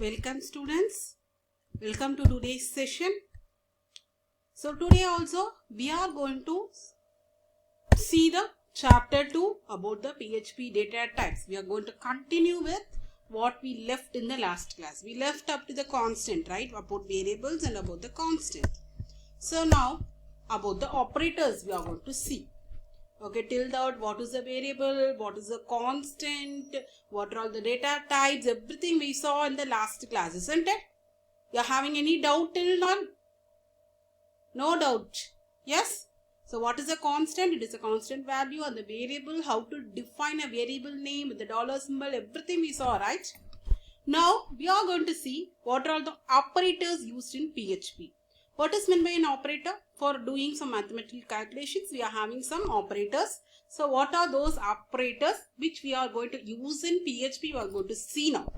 Welcome students, welcome to today's session. So today also we are going to see the chapter 2 about the PHP data types. We are going to continue with what we left in the last class. We left up to the constant, right, about variables and about the constant. So now about the operators we are going to see. Okay, till that what is a variable, what is a constant, what are all the data types, everything we saw in the last class, isn't it? You are having any doubt till now? No doubt. Yes? So what is a constant? It is a constant value, and the variable, how to define a variable name with the dollar symbol, everything we saw, right? Now we are going to see what are all the operators used in PHP. What is meant by an operator? For doing some mathematical calculations, we are having some operators. So what are those operators which we are going to use in PHP? We are going to see now.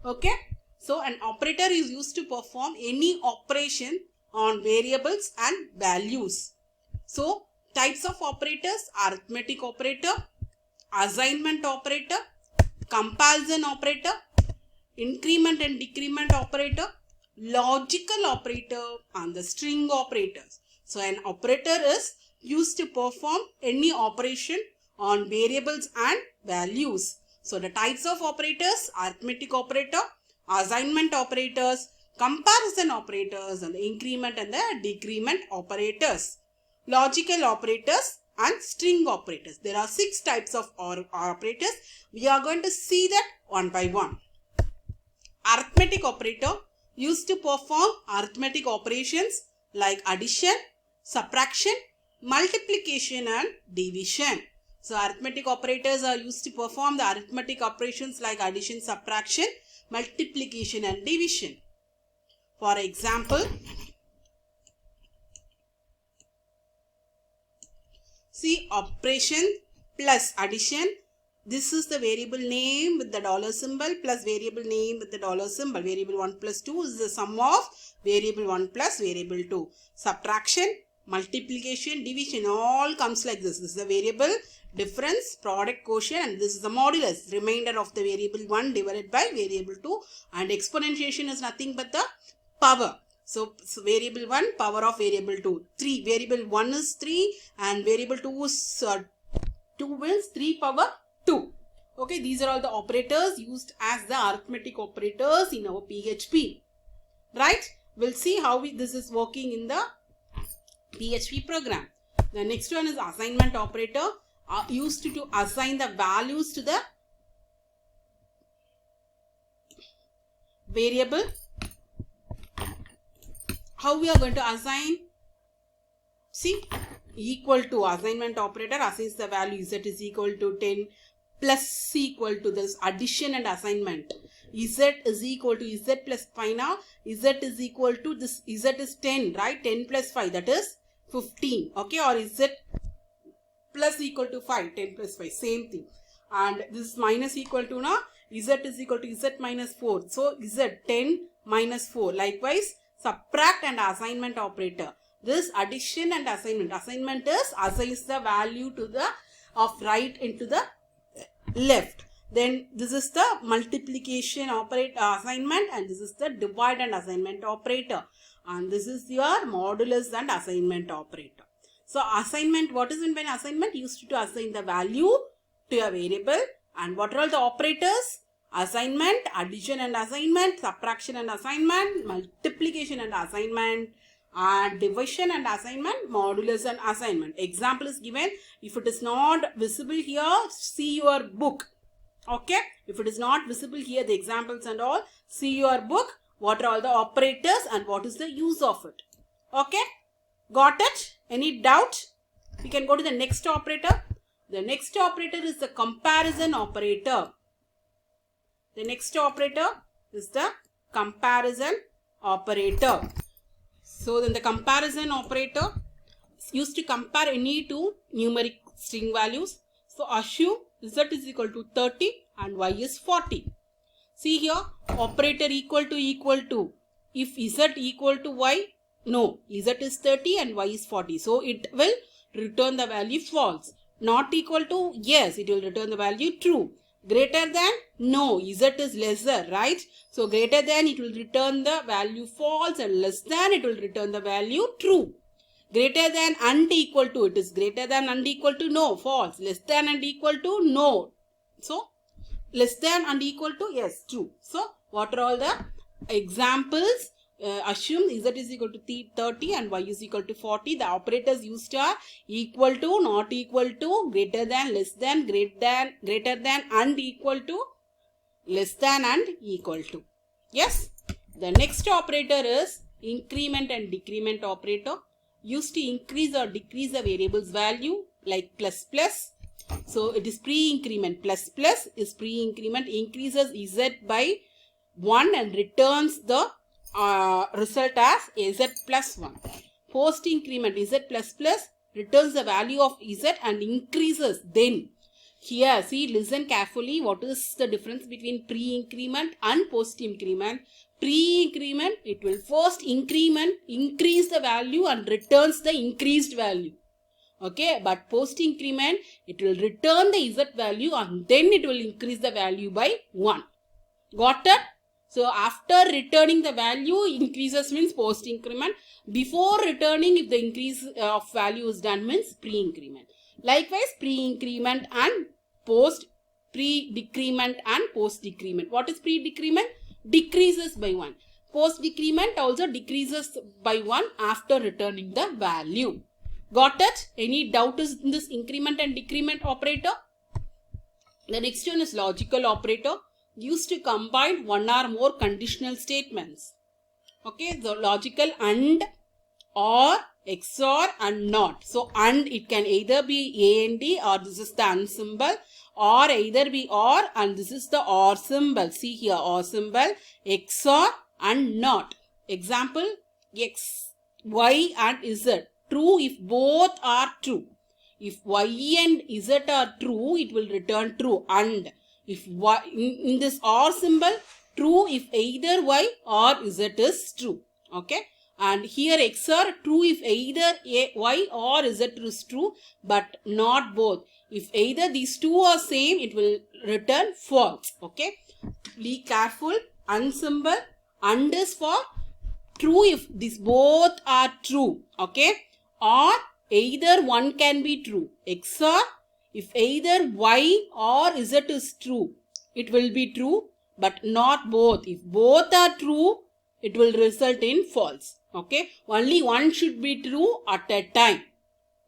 Okay. So an operator is used to perform any operation on variables and values. So types of operators: arithmetic operator, assignment operator, comparison operator, increment and decrement operator, logical operator, and the string operators. So an operator is used to perform any operation on variables and values. So the types of operators: arithmetic operator, assignment operators, comparison operators, and the increment and the decrement operators, logical operators, and string operators. There are 6 types of operators. We are going to see that one by one. Arithmetic operator used to perform arithmetic operations like addition, subtraction, multiplication, and division. So arithmetic operators are used to perform the arithmetic operations like addition, subtraction, multiplication, and division. For example, see operation plus addition. This is the variable name with the dollar symbol plus variable name with the dollar symbol. Variable 1 plus 2 is the sum of variable 1 plus variable 2. Subtraction, multiplication, division, all comes like this. This is the variable, difference, product, quotient, and this is the modulus, remainder of the variable 1 divided by variable 2, and exponentiation is nothing but the power. So variable 1, power of variable 2. 3, variable 1 is 3 and variable 2 is 2 is 3 power 2. Okay, these are all the operators used as the arithmetic operators in our PHP. Right? We'll see how this is working in the PHP program. The next one is assignment operator, used to assign the values to the variable. How we are going to assign? See, equal to assignment operator assigns the value z is equal to 10 plus equal to this addition and assignment. Z is equal to z plus 5 now. Z is equal to this, z is 10, right? 10 plus 5, that is 15. Okay, or z plus equal to 5, 10 plus 5, same thing. And this is minus equal to now, z is equal to z minus 4. So z 10 minus 4. Likewise, subtract and assignment operator. This addition and assignment. Assignment is assigns the value to the of right into the left. Then this is the multiplication assignment, and this is the divide and assignment operator. And this is your modulus and assignment operator. So assignment, what is meant by assignment? Used to assign the value to a variable. And what are all the operators? Assignment, addition and assignment, subtraction and assignment, multiplication and assignment, and division and assignment, modulus and assignment. Example is given. If it is not visible here, see your book. Okay, if it is not visible here, the examples and all, see your book. What are all the operators and what is the use of it? Okay, got it? Any doubt? We can go to the next operator. The next operator is the comparison operator. The next operator is the comparison operator. So then the comparison operator is used to compare any two numeric string values. So assume z is equal to 30 and y is 40. See here, operator equal to. If z equal to y, no, z is 30 and y is 40. So it will return the value false. Not equal to, yes, it will return the value true. Greater than? No, Z is lesser, right? So greater than, it will return the value false, and less than, it will return the value true. Greater than and equal to, it is greater than and equal to, no, false. Less than and equal to, no. So less than and equal to, yes, true. So what are all the examples? Assume Z is equal to 30 and Y is equal to 40. The operators used are equal to, not equal to, greater than, less than, greater than and equal to, less than and equal to. Yes. The next operator is increment and decrement operator. Used to increase or decrease the variable's value, like plus plus. So it is pre-increment. Plus plus is pre-increment, increases Z by 1 and returns the result as Z plus 1. Post increment, Z plus plus returns the value of Z and increases then. Here, see, listen carefully. What is the difference between pre-increment and post-increment? Pre-increment, it will first increase the value and returns the increased value. Okay, but post-increment, it will return the Z value and then it will increase the value by 1. Got it? So, after returning the value, increases means post-increment. Before returning, if the increase of value is done, means pre-increment. Likewise, pre-increment and pre-decrement and post-decrement. What is pre-decrement? Decreases by 1. Post-decrement also decreases by 1 after returning the value. Got it? Any doubt is in this increment and decrement operator? The next one is logical operator. Used to combine one or more conditional statements. Okay, so logical and, or, XOR and not. So and, it can either be A and D, or this is the and symbol, or either be or and this is the or symbol. See here, or symbol, XOR and not. Example, X, Y and Z. True if both are true. If Y and Z are true, it will return true. And if Y, in this or symbol, true if either Y or Z is true. Okay. And here XOR, true if either Y or Z is true, but not both. If either these two are same, it will return false. Okay. Be careful. And symbol, and is for true if these both are true. Okay. Or either one can be true. XOR, if either Y or Z is true, it will be true, but not both. If both are true, it will result in false. Okay. Only one should be true at a time.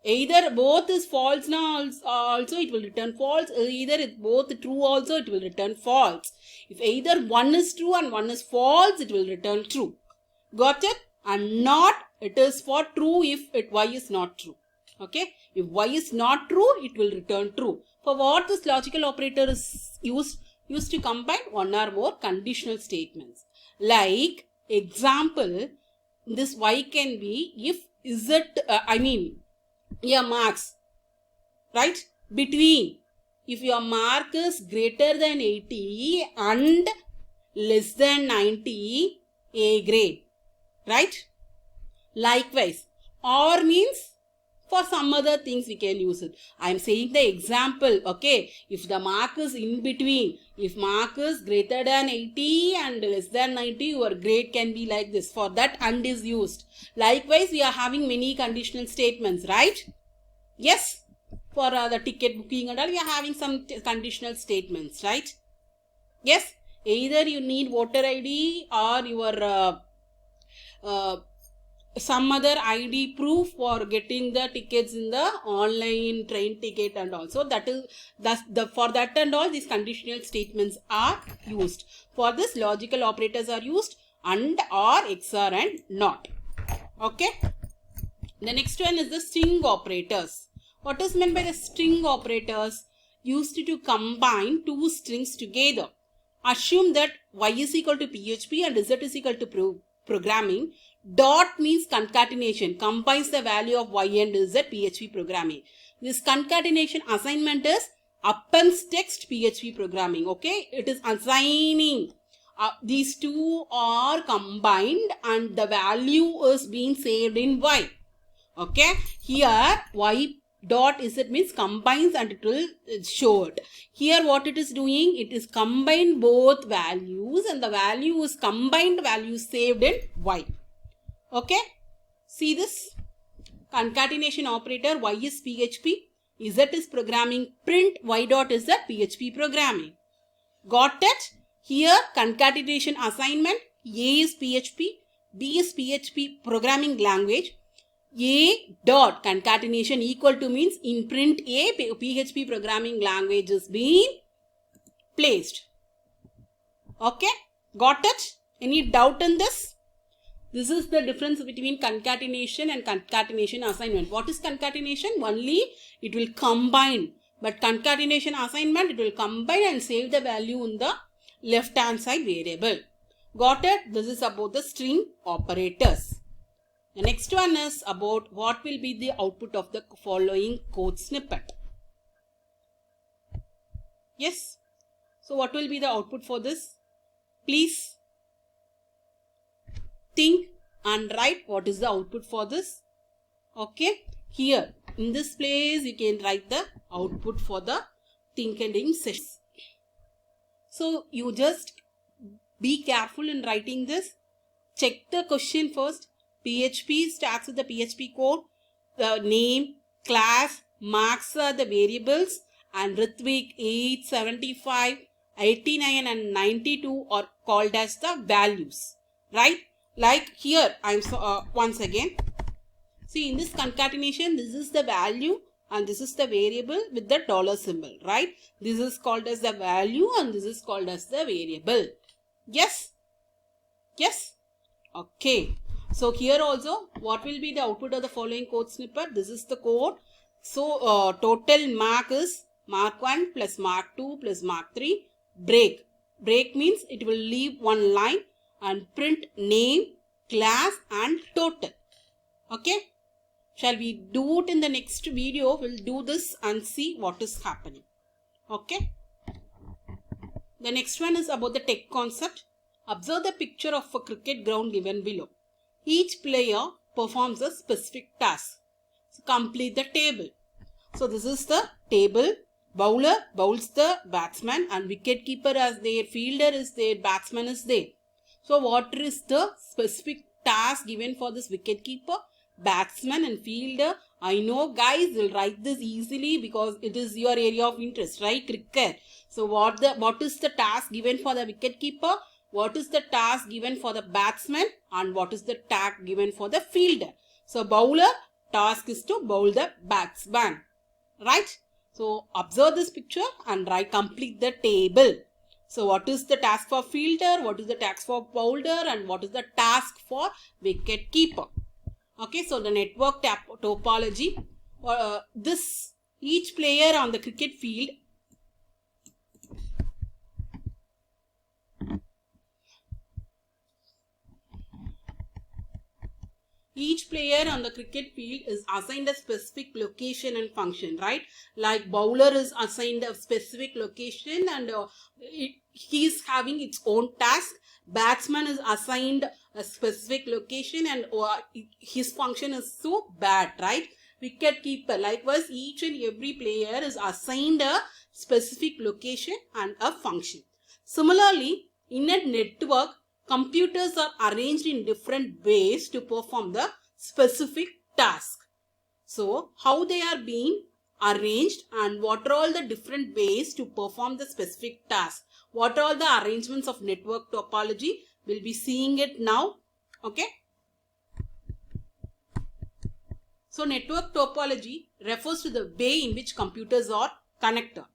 Either both is false now also it will return false. Either it's both true also it will return false. If either one is true and one is false, it will return true. Got it? And not, it is for true if Y is not true. Okay. If Y is not true, it will return true. For what this logical operator is used to combine one or more conditional statements. Like example, this Y can be if your marks, right? Between, if your mark is greater than 80 and less than 90, A grade, right? Likewise, or means for some other things we can use it. I am saying the example, okay? If the mark is in between, if mark is greater than 80 and less than 90, your grade can be like this. For that and is used. Likewise, we are having many conditional statements, right? Yes, for the ticket booking and all, we are having some conditional statements, right? Yes, either you need voter ID or your some other ID proof for getting the tickets in the online train ticket, and also for that and all these conditional statements are used. For this, logical operators are used and, or, XOR and not. Okay. The next one is the string operators. What is meant by the string operators? Used to combine two strings together. Assume that Y is equal to PHP and Z is equal to programming. Dot means concatenation, combines the value of Y and Z PHP programming. This concatenation assignment is appends text PHP programming. Okay, it is assigning. These two are combined and the value is being saved in Y. Okay, here Y Dot is it means combines and it will show it. Here what it is doing, it is combine both values and the value is combined value saved in Y. Okay, see this concatenation operator. Y is PHP, Z is programming, print Y dot is the PHP programming. Got it? Here concatenation assignment, A is PHP, B is PHP programming language. A dot concatenation equal to means in print A, PHP programming language is being placed. Okay, got it? Any doubt in this? This is the difference between concatenation and concatenation assignment. What is concatenation? Only it will combine, but concatenation assignment, it will combine and save the value in the left hand side variable. Got it? This is about the string operators. The next one is about what will be the output of the following code snippet. Yes. So what will be the output for this? Please think and write what is the output for this. Okay. Here in this place you can write the output for the think and ink session. So you just be careful in writing this. Check the question first. PHP starts with the PHP code, the name, class, marks are the variables, and Ritvik 8, 75, 89 and 92 are called as the values, right? Like here, once again, see in this concatenation, this is the value and this is the variable with the dollar symbol, right? This is called as the value and this is called as the variable. Yes? Yes? Okay. So here also, what will be the output of the following code snippet? This is the code. So total mark is mark 1 plus mark 2 plus mark 3. Break. Break means it will leave one line and print name, class and total. Okay. Shall we do it in the next video? We'll do this and see what is happening. Okay. The next one is about the tech concept. Observe the picture of a cricket ground given below. Each player performs a specific task. So complete the table. So this is the table. Bowler bowls the batsman and wicket keeper is there, fielder is there, batsman is there. So what is the specific task given for this wicket keeper, batsman and fielder? I know guys will write this easily because it is your area of interest, right? Cricket. So what is the task given for the wicket keeper? What is the task given for the batsman and what is the task given for the fielder? So bowler task is to bowl the batsman, right? So observe this picture and complete the table. So what is the task for fielder? What is the task for bowler? And what is the task for wicket keeper? Okay, so the network topology. Each player on the cricket field is assigned a specific location and function, right? Like bowler is assigned a specific location and he is having its own task. Batsman is assigned a specific location and his function is so bad, right? Wicket keeper, likewise each and every player is assigned a specific location and a function. Similarly, in a network, computers are arranged in different ways to perform the specific task. So, how they are being arranged and what are all the different ways to perform the specific task? What are all the arrangements of network topology? We'll be seeing it now. Okay. So, network topology refers to the way in which computers are connected.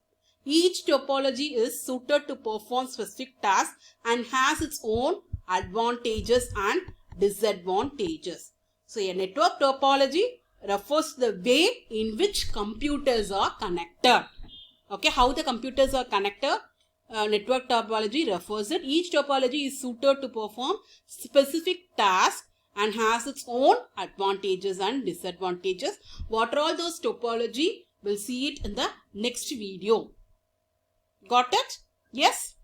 Each topology is suited to perform specific tasks and has its own advantages and disadvantages. So, a network topology refers to the way in which computers are connected. Okay, how the computers are connected? Network topology refers it. Each topology is suited to perform specific tasks and has its own advantages and disadvantages. What are all those topology? We'll see it in the next video. Got it? Yes?